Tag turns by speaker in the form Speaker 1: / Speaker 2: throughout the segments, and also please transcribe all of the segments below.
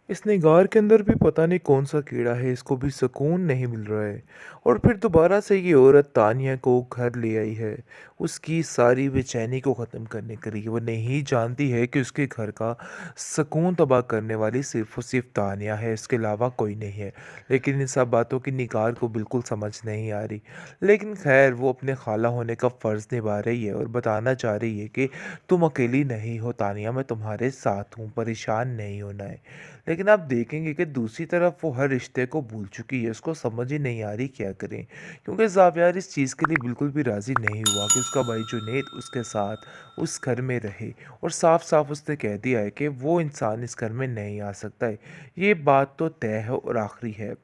Speaker 1: इस निगार के अंदर भी पता नहीं कौन सा कीड़ा है, इसको भी सुकून नहीं मिल रहा है। और फिर दोबारा से ये औरत तानिया को घर ले आई है, उसकी सारी बेचैनी को ख़त्म करने के लिए। वो नहीं जानती है कि उसके घर का सुकून तबाह करने वाली सिर्फ़ और सिर्फ़ तानिया है, इसके अलावा कोई नहीं है। लेकिन इन सब बातों की निगार को बिल्कुल समझ नहीं आ रही। लेकिन खैर वो अपने खाला होने का फ़र्ज़ निभा रही है और बताना चाह रही है कि तुम अकेली नहीं हो तानिया, मैं तुम्हारे साथ हूँ, परेशान नहीं होना है। लेकिन आप देखेंगे कि दूसरी तरफ वो हर रिश्ते को भूल चुकी है, उसको समझ ही नहीं आ रही क्या करें। क्योंकि ज़ावियार इस चीज़ के लिए बिल्कुल भी राज़ी नहीं हुआ कि उसका भाई जुनैद उसके साथ उस घर में रहे, और साफ-साफ उसने कह दिया है कि वो इंसान इस घर में नहीं आ सकता है। ये बात तो तय है और आखिरी है।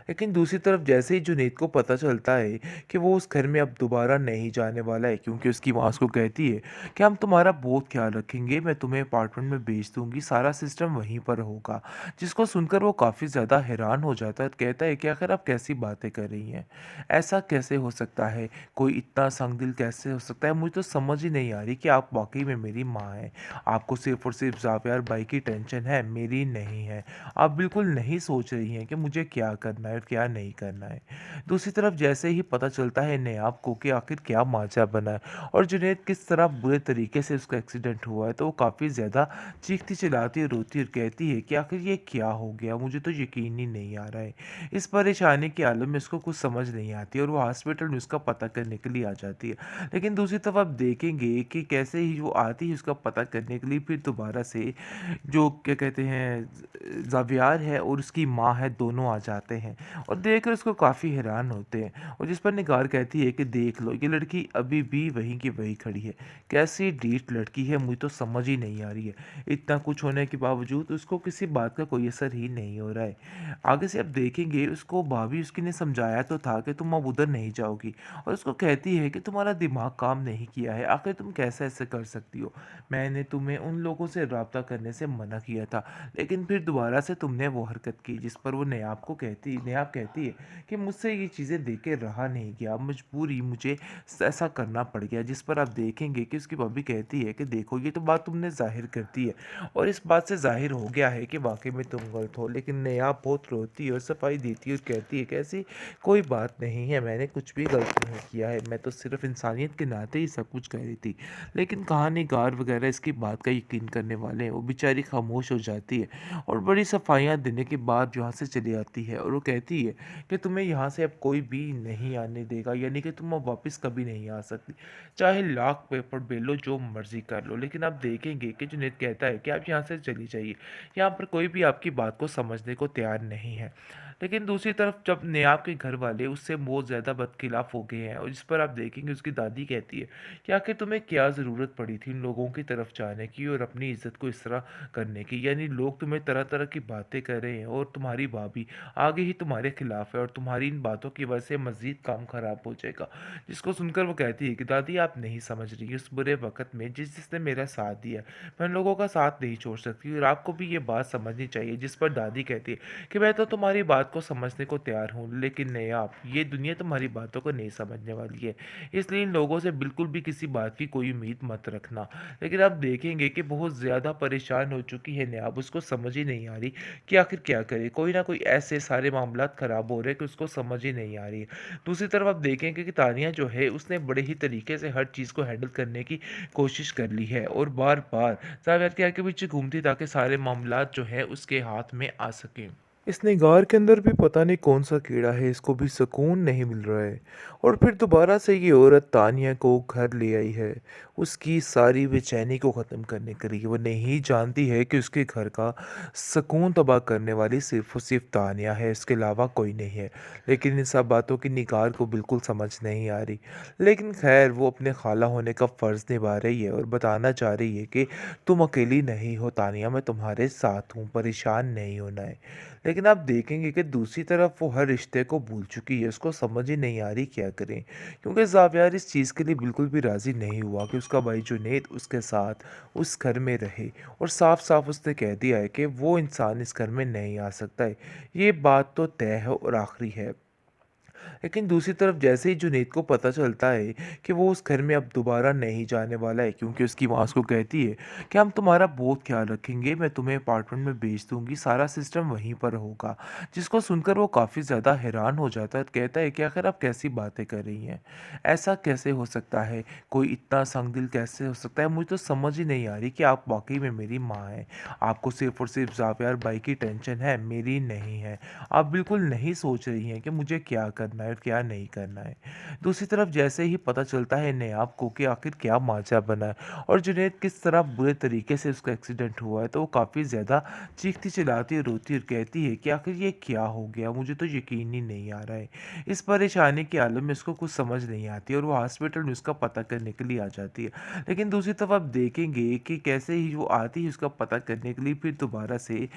Speaker 1: लेकिन दूसरी तरफ जैसे ही जुनैद को पता चलता है कि वो उस घर में अब दोबारा नहीं जाने वाला है, क्योंकि उसकी माँ उसको कहती है कि हम तुम्हारा बहुत ख्याल रखेंगे, मैं तुम्हें अपार्टमेंट में भेज दूंगी, सारा सिस्टम वहीं पर होगा। जिसको सुनकर वो काफ़ी ज़्यादा हैरान हो जाता है और कहता है कि आखिर आप कैसी बातें कर रही हैं, ऐसा कैसे हो सकता है, कोई इतना संगदिल कैसे हो सकता है, मुझे तो समझ ही नहीं आ रही कि आप वाकई में मेरी माँ हैं। आपको सिर्फ और सिर्फ ज़ावियार भाई की टेंशन है, मेरी नहीं है। आप बिल्कुल नहीं सोच रही हैं कि मुझे क्या करना है और क्या नहीं करना है। दूसरी तरफ जैसे ही पता चलता है नयाब को कि आखिर क्या माजरा बना है और जुनैद किस तरह बुरे तरीके से उसका एक्सीडेंट हुआ है, तो वो काफ़ी ज़्यादा चीखती चिल्लाती और रोती और कहती है कि आखिर ये क्या हो गया, मुझे तो यकीन ही नहीं आ रहा है। इस परेशानी के आलम में उसको कुछ समझ नहीं आती और वो हॉस्पिटल में उसका पता करने के लिए आ जाती है। लेकिन दूसरी तरफ आप देखेंगे कि कैसे ही वो आती है उसका पता करने के लिए, फिर दोबारा से जो क्या कहते हैं ज़ावियार है और उसकी माँ है, दोनों आ जाते हैं और देखकर उसको काफ़ी हैरान होते हैं। और जिस पर निगार कहती है कि देख लो, ये लड़की अभी भी वहीं की वहीं खड़ी है, कैसी ढीठ लड़की है, मुझे तो समझ ही नहीं आ रही है। इतना कुछ होने के बावजूद उसको किसी बात का कोई असर ही नहीं हो रहा है। आगे से आप देखेंगे उसको भाभी उसकी ने समझाया तो था कि तुम अब उधर नहीं जाओगी, और उसको कहती है कि तुम्हारा दिमाग काम नहीं किया है, आखिर तुम कैसे ऐसे कर सकती हो, मैंने तुम्हें उन लोगों से रब्ता करने से मना किया था, लेकिन फिर दोबारा से तुमने वो हरकत की। जिस पर वो नेहाब कहती है कि मुझसे ये चीज़ें देख के रहा नहीं गया, मजबूरी मुझे ऐसा करना पड़ गया। जिस पर आप देखेंगे कि उसकी भाभी कहती है कि देखो, ये तो बात तुमने ज़ाहिर कर दी है और इस बात से ज़ाहिर हो गया है कि वाक़ई में तुम गलत हो। लेकिन नेहाब बहुत रोती है और सफाई देती है और कहती है कि ऐसी कोई बात नहीं है, मैंने कुछ भी गलत नहीं किया है, मैं तो सिर्फ़ इंसानियत के नाते ही सब कुछ कह रही थी। लेकिन कहानीकार वगैरह इसकी बात का यकीन करने वाले हैं, वो बेचारी खामोश हो जाती है और बड़ी सफाइयाँ देने के बाद यहाँ से चली आती है और वो कहती है कि तुम्हें यहाँ से अब कोई भी नहीं आने देगा, यानी कि तुम अब वापस कभी नहीं आ सकती, चाहे लाख पेपर बेलो, जो मर्जी कर लो। लेकिन आप देखेंगे कि जुनैद कहता है कि आप यहाँ से चली जाइए, यहाँ पर कोई भी आपकी बात को समझने को तैयार नहीं है। लेकिन दूसरी तरफ जब नेहाब के घर वाले उससे बहुत ज़्यादा बदखिलाफ़ हो गए हैं, और जिस पर आप देखेंगे उसकी दादी कहती है कि आखिर तुम्हें क्या ज़रूरत पड़ी थी इन लोगों की तरफ जाने की और अपनी इज़्ज़त को इस तरह करने की, यानी लोग तुम्हें तरह तरह की बातें कर रहे हैं और तुम्हारी भाभी आगे ही तुम्हारे खिलाफ है और तुम्हारी इन बातों की वजह से मज़ीद काम ख़राब हो जाएगा। जिसको सुनकर वो कहती है कि दादी, आप नहीं समझ रही, उस बुरे वक़्त में जिसने मेरा साथ दिया, मैं उन लोगों का साथ नहीं छोड़ सकती और आपको भी ये बात समझनी चाहिए। जिस पर दादी कहती है कि मैं तो तुम्हारी बात को समझने को तैयार हूँ, लेकिन नहीं, आप ये दुनिया तुम्हारी बातों को नहीं समझने वाली है, इसलिए इन लोगों से बिल्कुल भी किसी बात की कोई उम्मीद मत रखना। लेकिन आप देखेंगे कि बहुत ज़्यादा परेशान हो चुकी है नेहा, अब उसको समझ ही नहीं आ रही कि आखिर क्या करे, कोई ना कोई ऐसे सारे मामलात ख़राब हो रहे हैं कि उसको समझ ही नहीं आ रही है। दूसरी तरफ आप देखेंगे कि तानिया जो है उसने बड़े ही तरीके से हर चीज़ को हैंडल करने की कोशिश कर ली है और बार-बार ज़ावियत के आगे पीछे घूमती ताकि सारे मामलात जो है उसके हाथ में आ सकें। इस निगार के अंदर भी पता नहीं कौन सा कीड़ा है, इसको भी सुकून नहीं मिल रहा है। और फिर दोबारा से ये औरत तानिया को घर ले आई है, उसकी सारी बेचैनी को ख़त्म करने के लिए। वो नहीं जानती है कि उसके घर का सुकून तबाह करने वाली सिर्फ और सिर्फ तानिया है, इसके अलावा कोई नहीं है। लेकिन इन सब बातों की निगार को बिल्कुल समझ नहीं आ रही। लेकिन खैर वो अपने खाला होने का फ़र्ज़ निभा रही है और बताना चाह रही है कि तुम अकेली नहीं हो तानिया, मैं तुम्हारे साथ हूँ, परेशान नहीं होना है। लेकिन आप देखेंगे कि दूसरी तरफ वो हर रिश्ते को भूल चुकी है, उसको समझ ही नहीं आ रही क्या करें। क्योंकि ज़ावियार इस चीज़ के लिए बिल्कुल भी राज़ी नहीं हुआ कि उसका भाई जुनैद उसके साथ उस घर में रहे, और साफ-साफ उसने कह दिया है कि वो इंसान इस घर में नहीं आ सकता है। ये बात तो तय है और आखिरी है। लेकिन दूसरी तरफ जैसे ही जुनैद को पता चलता है कि वो उस घर में अब दोबारा नहीं जाने वाला है, क्योंकि उसकी माँ उसको कहती है कि हम तुम्हारा बहुत ख्याल रखेंगे, मैं तुम्हें अपार्टमेंट में भेज दूंगी, सारा सिस्टम वहीं पर होगा। जिसको सुनकर वो काफ़ी ज़्यादा हैरान हो जाता है, कहता है कि आखिर आप कैसी बातें कर रही हैं, ऐसा कैसे हो सकता है, कोई इतना संगदिल कैसे हो सकता है, मुझे तो समझ ही नहीं आ रही कि आप वाकई में मेरी माँ हैं। आपको सिर्फ और सिर्फ जावियार भाई की टेंशन है, मेरी नहीं है। आप बिल्कुल नहीं सोच रही हैं कि मुझे क्या करना है और क्या नहीं करना है। दूसरी तरफ जैसे ही पता चलता है नयाब को कि आखिर क्या माजरा बना है और जुनैद किस तरह बुरे तरीके से उसका एक्सीडेंट हुआ है, तो वो काफ़ी ज़्यादा चीखती चिल्लाती और रोती और कहती है कि आखिर ये क्या हो गया, मुझे तो यकीन ही नहीं आ रहा है। इस परेशानी के आलम में उसको कुछ समझ नहीं आती और वो हॉस्पिटल में उसका पता करने के लिए आ जाती है। लेकिन दूसरी तरफ आप देखेंगे कि कैसे ही वो आती है उसका पता करने के लिए, फिर दोबारा से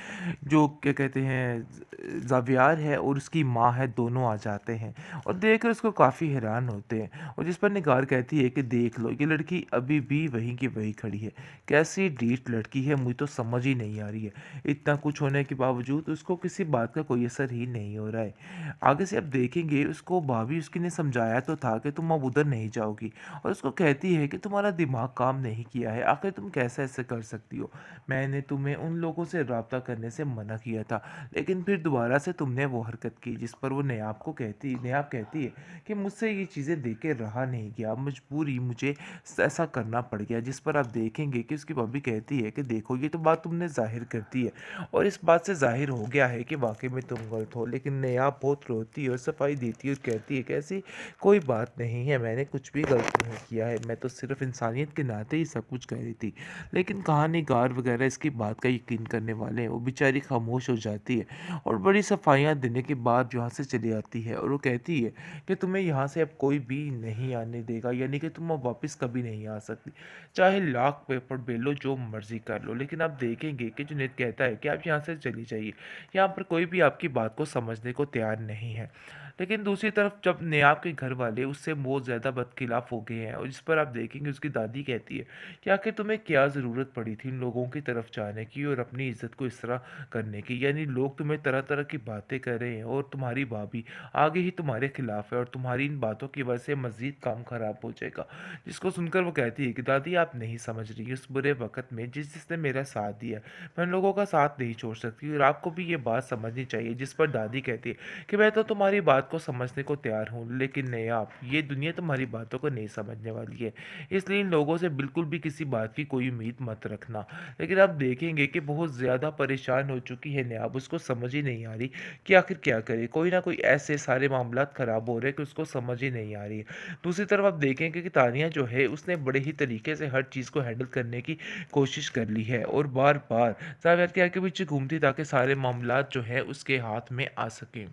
Speaker 1: जो क्या कहते हैं ज़ावियार है और उसकी माँ है, दोनों आ जाते हैं और देखकर उसको काफ़ी हैरान होते हैं। और जिस पर निगार कहती है कि देख लो, ये लड़की अभी भी वहीं की वहीं खड़ी है, कैसी ढीठ लड़की है, मुझे तो समझ ही नहीं आ रही है। इतना कुछ होने के बावजूद उसको किसी बात का कोई असर ही नहीं हो रहा है। आगे से अब देखेंगे उसको भाभी उसकी ने समझाया तो था कि तुम अब उधर नहीं जाओगी, और उसको कहती है कि तुम्हारा दिमाग काम नहीं किया है, आखिर तुम कैसे ऐसे कर सकती हो, मैंने तुम्हें उन लोगों से रब्ता करने से मना किया था, लेकिन फिर दोबारा से तुमने वो हरकत की। जिस पर वो नेहाब कहती है कि मुझसे ये चीज़ें देख के रहा नहीं गया, मजबूरी मुझे ऐसा करना पड़ गया। जिस पर आप देखेंगे कि उसकी भाभी कहती है कि देखो, ये तो बात तुमने जाहिर कर दी है और इस बात से जाहिर हो गया है कि वाकई में तुम गलत हो। लेकिन नेहाब बहुत रोती है और सफाई देती है और कहती है कि ऐसी कोई बात नहीं है, मैंने कुछ भी गलत नहीं किया है, मैं तो सिर्फ इंसानियत के नाते ही सब कुछ कह रही थी। लेकिन कहानीकार वगैरह इसकी बात का यकीन करने वाले हैं, वो बेचारी खामोश हो जाती है और बड़ी सफाइयाँ देने के बाद यहाँ से चली आती है और वो कहती है कि तुम्हें यहाँ से अब कोई भी नहीं आने देगा, यानी कि तुम अब वापस कभी नहीं आ सकती, चाहे लाख पेपर बेलो, जो मर्जी कर लो। लेकिन आप देखेंगे कि जुनैद कहता है कि आप यहाँ से चली जाइए, यहाँ पर कोई भी आपकी बात को समझने को तैयार नहीं है। लेकिन दूसरी तरफ जब नेहाब के घर वाले उससे बहुत ज़्यादा बदखिलाफ़ हो गए हैं और जिस पर आप देखेंगे उसकी दादी कहती है कि आखिर तुम्हें क्या ज़रूरत पड़ी थी इन लोगों की तरफ जाने की और अपनी इज्जत को इस तरह करने की, यानी लोग तुम्हें तरह तरह की बातें कर रहे हैं और तुम्हारी भाभी आगे ही तुम्हारे खिलाफ है और तुम्हारी इन बातों की वजह से मज़ीद काम ख़राब हो जाएगा। जिसको सुनकर वो कहती है कि दादी, आप नहीं समझ रही, उस बुरे वक्त में जिसने मेरा साथ दिया, मैं उन लोगों का साथ नहीं छोड़ सकती और आपको भी ये बात समझनी चाहिए। जिस पर दादी कहती है कि मैं तो तुम्हारी बात को समझने को तैयार हूँ, लेकिन नहीं, आप, ये दुनिया तुम्हारी बातों को नहीं समझने वाली है, इसलिए इन लोगों से बिल्कुल भी किसी बात की कोई उम्मीद मत रखना। लेकिन आप देखेंगे कि बहुत ज़्यादा परेशान हो चुकी है नेहाब, उसको समझ ही नहीं आ रही कि आखिर क्या करे, कोई ना कोई ऐसे सारे मामलात ख़राब हो रहे हैं कि उसको समझ ही नहीं आ रही है। दूसरी तरफ आप देखेंगे कि तानिया जो है उसने बड़े ही तरीके से हर चीज़ को हैंडल करने की कोशिश कर ली है और बार बार जावेद के आगे पीछे घूमती ताकि सारे मामलात जो है उसके हाथ में आ सकें।